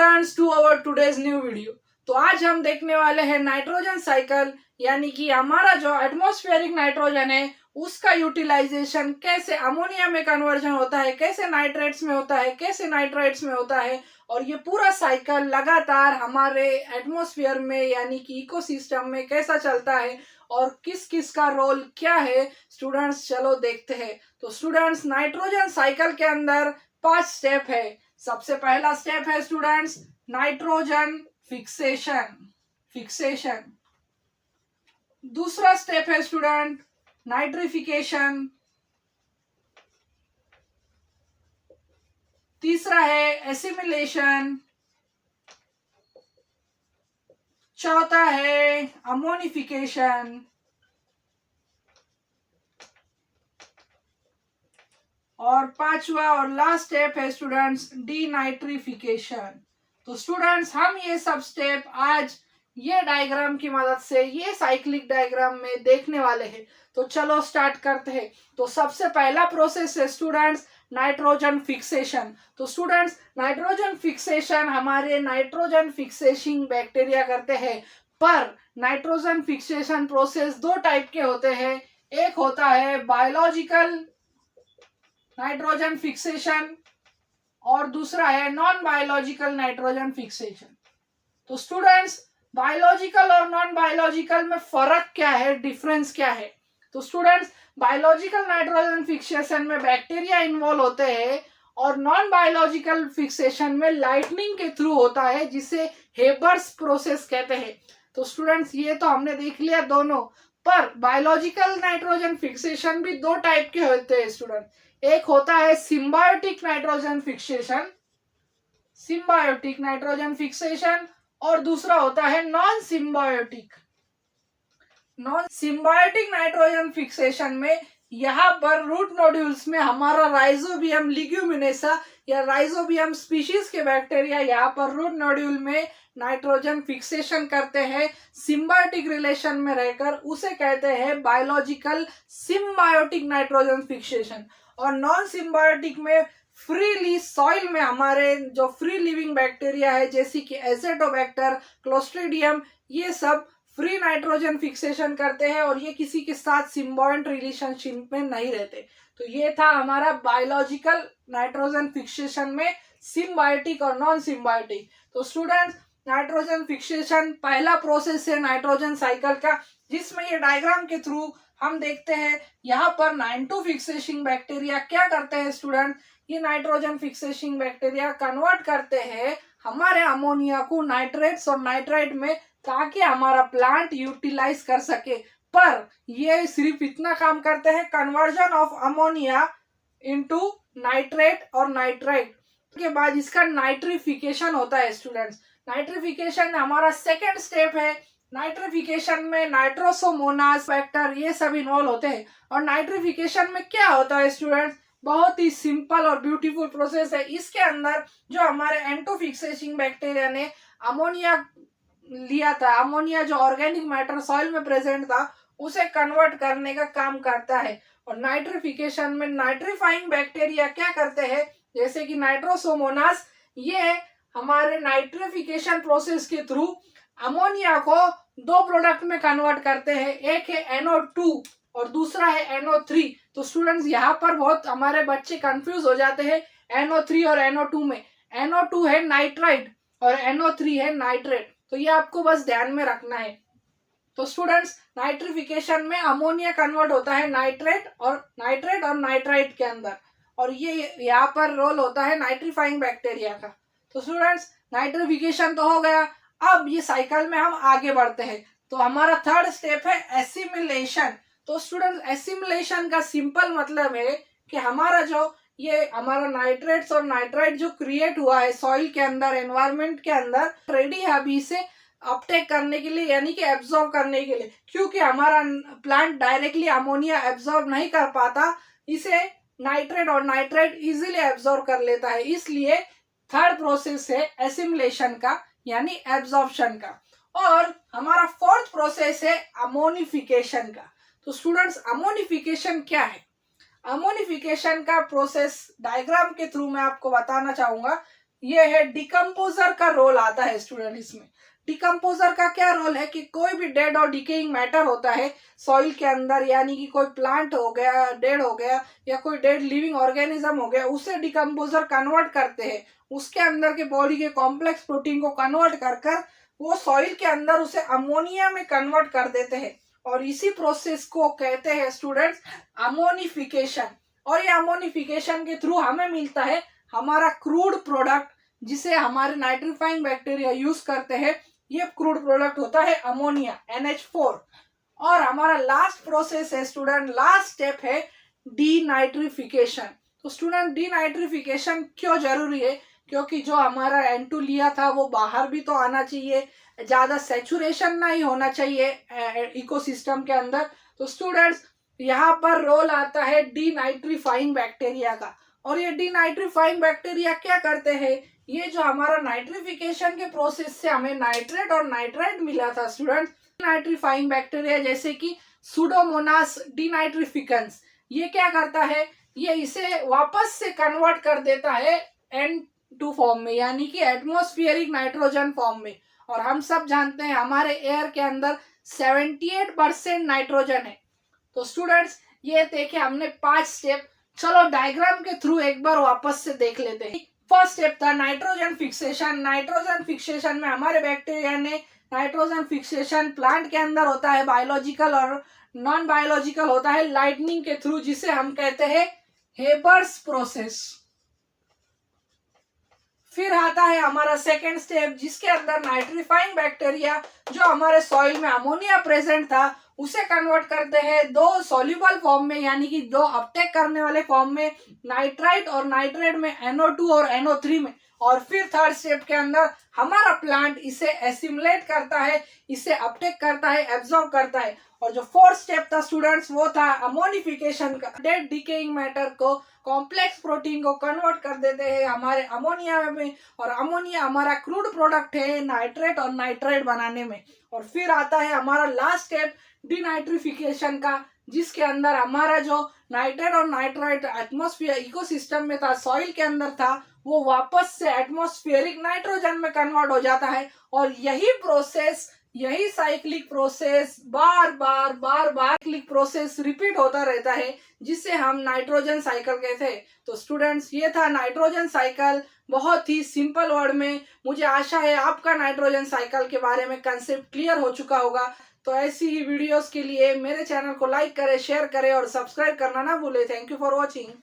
Students to our today's new video. तो आज हम देखने वाले हैं नाइट्रोजन साइकिल, यानी कि हमारा जो एटमॉस्फेरिक नाइट्रोजन है उसका यूटिलाइजेशन कैसे अमोनिया में कन्वर्जन होता है, कैसे नाइट्रेट्स में होता है, कैसे नाइट्राइट्स में होता है, और ये पूरा साइकिल लगातार हमारे एटमॉस्फेयर में यानी कि इकोसिस्टम में कैसा चलता है और किस किस का रोल क्या है। स्टूडेंट्स चलो देखते हैं। तो स्टूडेंट्स, नाइट्रोजन साइकिल के अंदर 5 स्टेप है। सबसे पहला स्टेप है स्टूडेंट्स नाइट्रोजन फिक्सेशन। दूसरा स्टेप है स्टूडेंट नाइट्रिफिकेशन। तीसरा है एसिमिलेशन। चौथा है अमोनिफिकेशन। और पांचवा और लास्ट स्टेप है स्टूडेंट्स डीनाइट्रिफिकेशन। तो स्टूडेंट्स, हम ये सब स्टेप आज ये डायग्राम की मदद से ये साइक्लिक डायग्राम में देखने वाले हैं। तो चलो स्टार्ट करते हैं। तो सबसे पहला प्रोसेस है स्टूडेंट्स नाइट्रोजन फिक्सेशन। तो स्टूडेंट्स, नाइट्रोजन फिक्सेशन हमारे नाइट्रोजन फिक्सेशिंग बैक्टीरिया करते हैं। पर नाइट्रोजन फिक्सेशन प्रोसेस 2 टाइप के होते हैं। एक होता है बायोलॉजिकल नाइट्रोजन फिक्सेशन और दूसरा है नॉन बायोलॉजिकल नाइट्रोजन फिक्सेशन। तो स्टूडेंट्स, बायोलॉजिकल और नॉन बायोलॉजिकल में फर्क क्या है, डिफरेंस क्या है? तो स्टूडेंट्स, बायोलॉजिकल नाइट्रोजन फिक्सेशन में बैक्टीरिया इन्वॉल्व होते हैं और नॉन बायोलॉजिकल फिक्सेशन में लाइटनिंग के थ्रू होता है, जिसे हेबर्स प्रोसेस कहते हैं। तो स्टूडेंट्स, ये तो हमने देख लिया दोनों। पर बायोलॉजिकल नाइट्रोजन फिक्सेशन भी 2 टाइप के होते हैं स्टूडेंट। एक होता है सिम्बायोटिक नाइट्रोजन फिक्सेशन और दूसरा होता है नॉन सिम्बायोटिक नाइट्रोजन फिक्सेशन में यहाँ पर रूट नोड्यूल्स में हमारा राइजोबियम लिग्यूमिनेसा या राइजोबियम स्पीशीज के बैक्टीरिया यहाँ पर रूट नोड्यूल में नाइट्रोजन फिक्सेशन करते हैं सिम्बायोटिक रिलेशन में रहकर। उसे कहते हैं बायोलॉजिकल सिम्बायोटिक नाइट्रोजन फिक्सेशन। और नॉन सिम्बायोटिक में फ्रीली सॉइल में हमारे जो फ्री लिविंग बैक्टीरिया है जैसे कि एज़ोटोबैक्टर, क्लोस्ट्रीडियम, ये सब फ्री नाइट्रोजन फिक्सेशन करते हैं और ये किसी के साथ सिम्बायोट रिलेशनशिप में नहीं रहते। तो ये था हमारा बायोलॉजिकल नाइट्रोजन फिक्सेशन में सिम्बायोटिक और नॉन सिम्बायोटिक। तो स्टूडेंट्स, नाइट्रोजन फिक्सेशन पहला प्रोसेस है नाइट्रोजन साइकिल का, जिसमें ये डायग्राम के थ्रू हम देखते हैं। यहाँ पर 9,2 फिक्सेशिंग बैक्टीरिया क्या करते हैं स्टूडेंट, ये नाइट्रोजन फिक्सेशिंग बैक्टीरिया कन्वर्ट करते हैं हमारे अमोनिया को नाइट्रेट्स और नाइट्राइट में, ताकि हमारा प्लांट यूटिलाइज कर सके। पर ये सिर्फ इतना काम करते हैं, conversion of ammonia into nitrate और नाइट्राइट के बाद इसका नाइट्रिफिकेशन होता है स्टूडेंट्स। नाइट्रिफिकेशन हमारा सेकेंड स्टेप है। नाइट्रिफिकेशन में नाइट्रोसोमोनास फैक्टर ये सब इन्वॉल्व होते हैं। और नाइट्रिफिकेशन में क्या होता है स्टूडेंट्स, बहुत ही सिंपल और ब्यूटीफुल प्रोसेस है। इसके अंदर जो हमारे एंटोफिक्सेशिंग बैक्टीरिया ने अमोनिया लिया था, अमोनिया जो ऑर्गेनिक मैटर सॉइल में प्रेजेंट था, उसे कन्वर्ट करने का काम करता है। और नाइट्रिफिकेशन में नाइट्रीफाइंग बैक्टीरिया क्या करते हैं, जैसे कि नाइट्रोसोमोनास, ये हमारे नाइट्रिफिकेशन प्रोसेस के थ्रू अमोनिया को 2 प्रोडक्ट में कन्वर्ट करते हैं। एक है NO2 और दूसरा है NO3। तो स्टूडेंट्स, यहाँ पर बहुत हमारे बच्चे कंफ्यूज हो जाते हैं NO3 और NO2 में। NO2 है नाइट्राइट और NO3 है नाइट्रेट। तो ये आपको बस ध्यान में रखना है। तो स्टूडेंट्स, नाइट्रिफिकेशन में अमोनिया कन्वर्ट होता है नाइट्रेट और नाइट्राइट के अंदर, और ये यहाँ पर रोल होता है नाइट्रीफाइंग बैक्टीरिया का। तो स्टूडेंट्स, नाइट्रिफिकेशन तो हो गया। अब ये साइकिल में हम आगे बढ़ते हैं। तो हमारा थर्ड स्टेप है एसिमिलेशन। तो स्टूडेंट्स, एसिमिलेशन का सिंपल मतलब है कि हमारा जो ये हमारा नाइट्रेट्स और नाइट्राइट जो क्रिएट हुआ है सॉइल के अंदर, एनवायरनमेंट के अंदर, रेडी है अभी इसे अपटेक करने के लिए, यानी कि एब्जॉर्ब करने के लिए। क्योंकि हमारा प्लांट डायरेक्टली अमोनिया एब्जॉर्ब नहीं कर पाता, इसे नाइट्रेट और नाइट्राइट इजीली एब्जॉर्ब कर लेता है। इसलिए थर्ड प्रोसेस है एसिमिलेशन का, यानी एब्जॉर्प्शन का। और हमारा फोर्थ प्रोसेस है अमोनिफिकेशन का। तो स्टूडेंट्स, अमोनिफिकेशन क्या है? अमोनिफिकेशन का प्रोसेस डायग्राम के थ्रू मैं आपको बताना चाहूंगा। ये है डिकम्पोजर का रोल आता है स्टूडेंट। इसमें डिकम्पोजर का क्या रोल है कि कोई भी डेड और डिकेइंग मैटर होता है सॉइल के अंदर, यानी कि कोई प्लांट हो गया डेड हो गया या कोई डेड लिविंग ऑर्गेनिज्म हो गया, उसे डिकम्पोजर कन्वर्ट करते हैं, उसके अंदर के बॉडी के कॉम्प्लेक्स प्रोटीन को कन्वर्ट कर कर वो सॉइल के अंदर उसे अमोनिया में कन्वर्ट कर देते हैं। और इसी प्रोसेस को कहते हैं स्टूडेंट्स अमोनिफिकेशन। और ये अमोनिफिकेशन के थ्रू हमें मिलता है हमारा क्रूड प्रोडक्ट, जिसे हमारे नाइट्रीफाइंग बैक्टीरिया यूज करते हैं। ये क्रूड प्रोडक्ट होता है अमोनिया NH4। और हमारा लास्ट प्रोसेस है स्टूडेंट, लास्ट स्टेप है डीनाइट्रिफिकेशन। तो स्टूडेंट डीनाइट्रिफिकेशन क्यों जरूरी है? क्योंकि जो हमारा N2 लिया था वो बाहर भी तो आना चाहिए, ज्यादा सेचुरेशन नहीं होना चाहिए इकोसिस्टम के अंदर। तो स्टूडेंट्स यहाँ पर रोल आता है डीनाइट्रीफाइंग बैक्टीरिया का। और ये डीनाइट्रीफाइंग बैक्टीरिया क्या करते हैं? ये जो हमारा नाइट्रिफिकेशन के प्रोसेस से हमें नाइट्रेट और नाइट्राइट मिला था स्टूडेंट्स, नाइट्रीफाइंग बैक्टीरिया जैसे कि सुडोमोनास डिनाइट्रिफिकेंस, ये क्या करता है? ये इसे वापस से कन्वर्ट कर देता है N2 फॉर्म में, यानी कि एटमॉस्फेरिक नाइट्रोजन फॉर्म में। और हम सब जानते हैं हमारे एयर के अंदर 78% नाइट्रोजन है। तो स्टूडेंट्स ये देखे हमने 5 स्टेप। चलो डायग्राम के थ्रू एक बार वापस से देख लेते हैं। फर्स्ट स्टेप था नाइट्रोजन फिक्सेशन। नाइट्रोजन फिक्सेशन में हमारे बैक्टीरिया ने नाइट्रोजन फिक्सेशन प्लांट के अंदर होता है बायोलॉजिकल, और नॉन बायोलॉजिकल होता है लाइटनिंग के थ्रू, जिसे हम कहते हैं हेबर्स प्रोसेस। फिर आता है हमारा सेकेंड स्टेप, जिसके अंदर नाइट्रीफाइंग बैक्टीरिया जो हमारे सॉइल में अमोनिया प्रेजेंट था उसे कन्वर्ट करते हैं दो सॉल्युबल फॉर्म में, यानी कि दो अपटेक करने वाले फॉर्म में, नाइट्राइट और नाइट्रेट में, NO2 और NO3 में। और फिर थर्ड स्टेप के अंदर हमारा प्लांट इसे एसिमुलेट करता है, इसे अपटेक करता है, एब्जॉर्ब करता है। और जो फोर्थ स्टेप था स्टूडेंट्स वो था अमोनिफिकेशन का। डेड डिकेइंग मैटर को कॉम्प्लेक्स प्रोटीन को कन्वर्ट कर देते हैं हमारे अमोनिया में, और अमोनिया हमारा क्रूड प्रोडक्ट है नाइट्रेट और नाइट्राइट बनाने में। और फिर आता है हमारा लास्ट स्टेप डिनाइट्रिफिकेशन का, जिसके अंदर हमारा जो नाइट्रेट और नाइट्राइट एटमॉस्फेयर इकोसिस्टम में था, सॉइल के अंदर था, वो वापस से एटमॉस्फेरिक नाइट्रोजन में कन्वर्ट हो जाता है। और यही प्रोसेस, यही साइक्लिक प्रोसेस बार बार साइक्लिक प्रोसेस रिपीट होता रहता है, जिसे हम नाइट्रोजन साइकिल कहते हैं। तो स्टूडेंट्स ये था नाइट्रोजन साइकिल, बहुत ही सिंपल वर्ड में। मुझे आशा है आपका नाइट्रोजन साइकिल के बारे में कंसेप्ट क्लियर हो चुका होगा। तो ऐसी ही वीडियोस के लिए मेरे चैनल को लाइक करें, शेयर करें और सब्सक्राइब करना ना भूलें। Thank you for watching.